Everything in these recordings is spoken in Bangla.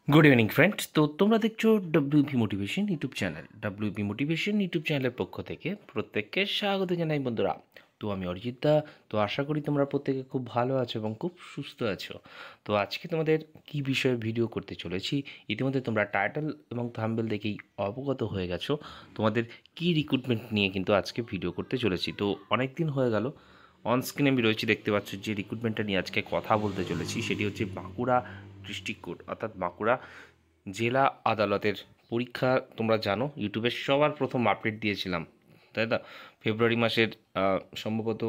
Good evening friends. তো তোমরা দেখছো WP motivation YouTube channel. WP motivation YouTube চ্যানেলের পক্ষ থেকে প্রত্যেককে স্বাগত জানাই বন্ধুরা। তো আমি অরিজিৎ দা। তো আশা করি তোমরা প্রত্যেকে খুব ভালো আছো এবং খুব সুস্থ আছো। তো আজকে তোমাদের কি বিষয়ে ভিডিও করতে চলেছি, ইতিমধ্যে তোমরা টাইটেল এবং থাম্বনেল দেখেই অবগত হয়ে গেছো। তোমাদের কি রিক্রুটমেন্ট নিয়ে কিন্তু আজকে ভিডিও করতে চলেছি। তো অনেক দিন হয়ে গেল, অন স্ক্রিনে আমি রয়েছি, দেখতে পাচ্ছ যে রিক্রুটমেন্টটা নিয়ে আজকে কথা বলতে চলেছি সেটি হচ্ছে বাঁকুড়া ডিস্ট্রিক্ট কোর্ট অর্থাৎ বাঁকুড়া জেলা আদালতের পরীক্ষা। তোমরা জানো ইউটিউবে সবার প্রথম আপডেট দিয়েছিলাম, তাই না? ফেব্রুয়ারি মাসের সম্ভবত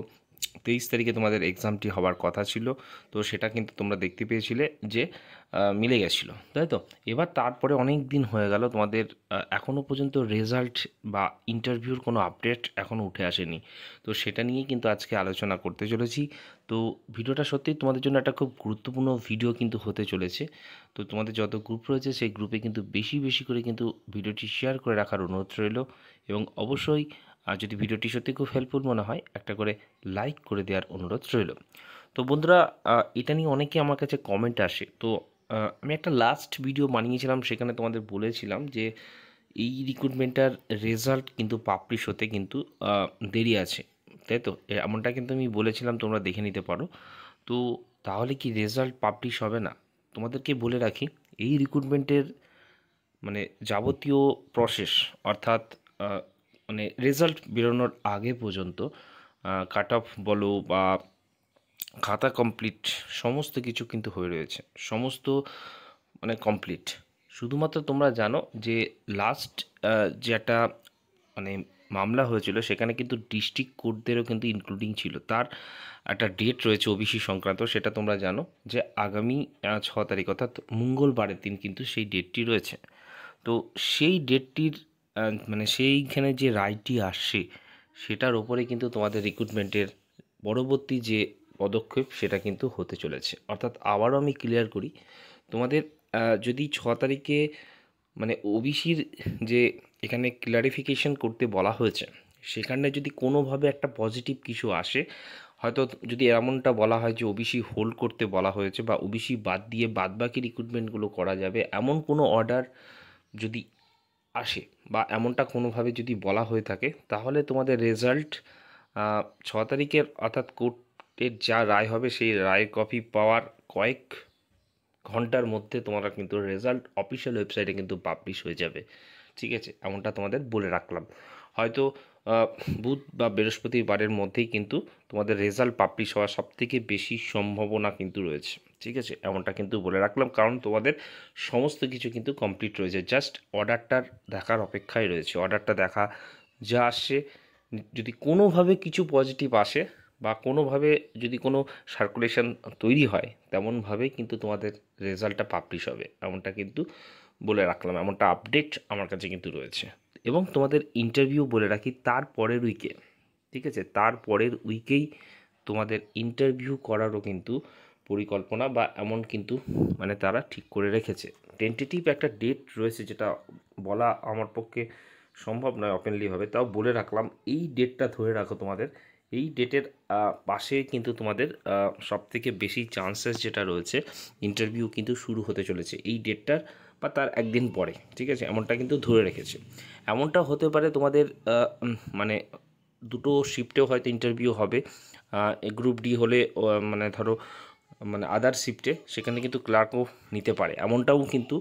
23 তারিখে তোমাদের এক্সামটি হওয়ার কথা ছিল। তো সেটা কিন্তু তোমরা দেখতে পেয়েছিলে যে মিলে গেছিলো, তাই তো? এবার তারপরে অনেক দিন হয়ে গেল, তোমাদের এখনও পর্যন্ত রেজাল্ট বা ইন্টারভিউর কোনো আপডেট এখনও উঠে আসেনি। তো সেটা নিয়েই কিন্তু আজকে আলোচনা করতে চলেছি। তো ভিডিওটা সত্যিই তোমাদের জন্য একটা খুব গুরুত্বপূর্ণ ভিডিও কিন্তু হতে চলেছে। তো তোমাদের যত গ্রুপ রয়েছে সেই গ্রুপে কিন্তু বেশি বেশি করে কিন্তু ভিডিওটি শেয়ার করে রাখার অনুরোধ রইল, এবং অবশ্যই যদি ভিডিওটি সত্যি খুব হেল্পফুল মনে হয় একটা করে লাইক করে দেওয়ার অনুরোধ রইল। তো বন্ধুরা, এটা নিয়ে অনেকে আমার কাছে কমেন্ট আসে। তো আমি একটা লাস্ট ভিডিও বানিয়েছিলাম, সেখানে তোমাদের বলেছিলাম যে এই রিক্রুটমেন্টটার রেজাল্ট কিন্তু পাবলিশ হতে কিন্তু দেরি আছে, তাই তো? এমনটা কিন্তু আমি বলেছিলাম, তোমরা দেখে নিতে পারো। তো তাহলে কি রেজাল্ট পাবলিশ হবে না? তোমাদেরকে বলে রাখি, এই রিক্রুটমেন্টের মানে যাবতীয় প্রসেস, অর্থাৎ মানে রেজাল্ট বেরোনোর আগে পর্যন্ত কাট অফ বলো বা খাতা কমপ্লিট সমস্ত কিছু কিন্তু হয়ে রয়েছে, সমস্ত মানে কমপ্লিট। শুধুমাত্র তোমরা জানো যে লাস্ট যে একটা মানে মামলা হয়েছিল সেখানে কিন্তু ডিস্ট্রিক্ট কোর্টদেরও কিন্তু ইনক্লুডিং ছিল, তার একটা ডেট রয়েছে ওবিসি সংক্রান্ত, সেটা তোমরা জানো যে আগামী 6 তারিখ অর্থাৎ মঙ্গলবারের দিন কিন্তু সেই ডেটটি রয়েছে। তো সেই ডেটটির মানে সেইখানে যে রায়টি আসছে সেটার ওপরে কিন্তু তোমাদের রিক্রুটমেন্টের পরবর্তী যে পদক্ষেপ সেটা কিন্তু হতে চলেছে। অর্থাৎ আবারও আমি ক্লিয়ার করি, তোমাদের যদি 6 তারিখে মানে ওবিসির যে এখানে ক্লারিফিকেশন করতে বলা হয়েছে, সেখানে যদি কোনোভাবে একটা পজিটিভ কিছু আসে, হয়তো যদি এমনটা বলা হয় যে ওবিসি হোল্ড করতে বলা হয়েছে বা ওবিসি বাদ দিয়ে বাদবাকি রিক্রুটমেন্টগুলো করা যাবে, এমন কোনো অর্ডার যদি আসে বা এমনটা কোনোভাবে যদি বলা হয়ে থাকে, তাহলে তোমাদের রেজাল্ট 6 তারিখের অর্থাৎ কোর্টের যা রায় হবে সেই রায়ের কপি পাওয়ার কয়েক ঘন্টার মধ্যে তোমরা কিন্তু রেজাল্ট অফিসিয়াল ওয়েবসাইটে কিন্তু পাবলিশ হয়ে যাবে। ঠিক আছে, এমনটা তোমাদের বলে রাখলাম। হয়তো বুধ বা বৃহস্পতিবারের মধ্যেই কিন্তু তোমাদের রেজাল্ট পাবলিশ হওয়ার সবথেকে বেশি সম্ভাবনা কিন্তু রয়েছে। ঠিক আছে, এমনটা কিন্তু বলে রাখলাম, কারণ তোমাদের সমস্ত কিছু কিন্তু কমপ্লিট রয়েছে, জাস্ট অর্ডারটার দেখার অপেক্ষায় রয়েছে। অর্ডারটা দেখা যা আসছে, যদি কোনোভাবে কিছু পজিটিভ আসে বা কোনোভাবে যদি কোনো সার্কুলেশন তৈরি হয়, তেমনভাবেই কিন্তু তোমাদের রেজাল্টটা পাবলিশ হবে, এমনটা কিন্তু বলে রাখলাম। এমনটা আপডেট আমার কাছে কিন্তু রয়েছে। এবং তোমাদের ইন্টারভিউ বলে রাখি তার পরের উইকে, ঠিক আছে, তার পরের উইকেই তোমাদের ইন্টারভিউ করারও কিন্তু পরিকল্পনা বা এমন কিন্তু মানে তারা ঠিক করে রেখেছে। টেন্টেটিভ একটা ডেট রয়েছে, যেটা বলা আমার পক্ষে সম্ভব নয় ওপেনলিভাবে, তাও বলে রাখলাম। এই ডেটটা ধরে রাখো, তোমাদের এই ডেটের পাশে কিন্তু তোমাদের সবথেকে বেশি চান্সেস যেটা রয়েছে, ইন্টারভিউ কিন্তু শুরু হতে চলেছে এই ডেটটার বা তার একদিন পরে। ঠিক আছে, এমনটা কিন্তু ধরে রেখেছে। এমনটা হতে পারে তোমাদের মানে দুটো শিফটেও হয়তো ইন্টারভিউ হবে। গ্রুপ ডি হলে মানে ধরো মানে আদার শিফটে সেখানে কিন্তু ক্লার্কও নিতে পারে, এমনটাও কিন্তু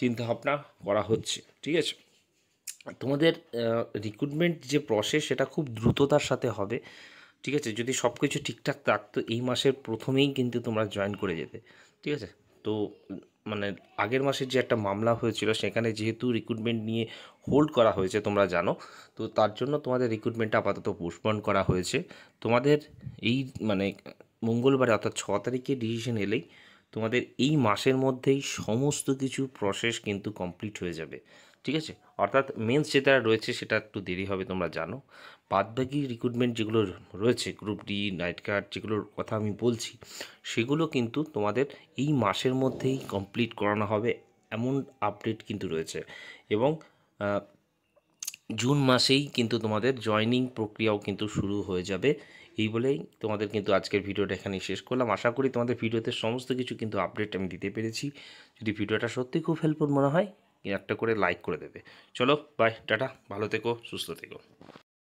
চিন্তাভাবনা করা হচ্ছে। ঠিক আছে, তোমাদের রিক্রুটমেন্ট যে প্রসেস সেটা খুব দ্রুততার সাথে হবে। ঠিক আছে, যদি সব কিছু ঠিকঠাক থাকতো এই মাসের প্রথমেই কিন্তু তোমরা জয়েন করে যেতে। ঠিক আছে, তো মানে আগের মাসের যে একটা মামলা হয়েছিল সেখানে যেহেতু রিক্রুটমেন্ট নিয়ে হোল্ড করা হয়েছে তোমরা জানো, তো তার জন্য তোমাদের রিক্রুটমেন্টটা আপাতত পোস্টপোন করা হয়েছে। তোমাদের এই মানে মঙ্গলবারে অর্থাৎ 6 তারিখে ডিসিশন এলেই তোমাদের এই মাসের মধ্যেই সমস্ত কিছু প্রসেস কিন্তু কমপ্লিট হয়ে যাবে। ঠিক আছে, অর্থাৎ মেন্স যেটা রয়েছে সেটা একটু দেরি হবে তোমরা জানো। বাদবাকি রিক্রুটমেন্ট যেগুলো রয়েছে গ্রুপ ডি, নাইট গার্ড, যেগুলোর কথা আমি বলছি, সেগুলো কিন্তু তোমাদের এই মাসের মধ্যেই কমপ্লিট করানো হবে, এমন আপডেট কিন্তু রয়েছে। এবং জুন মাসেই কিন্তু তোমাদের জয়নিং প্রক্রিয়াও কিন্তু শুরু হয়ে যাবে এই বলেই তোমাদের কিন্তু আজকের ভিডিওটা এখানেই শেষ করলাম। আশা করি তোমাদের ভিডিওতে সমস্ত কিছু কিন্তু আপডেট আমি দিতে পেরেছি। যদি ভিডিওটা সত্যি খুব হেল্পফুল মনে হয় একটা করে লাইক করে দেবে। চলো বাই, টাটা, ভালো থেকো, সুস্থ থেকো।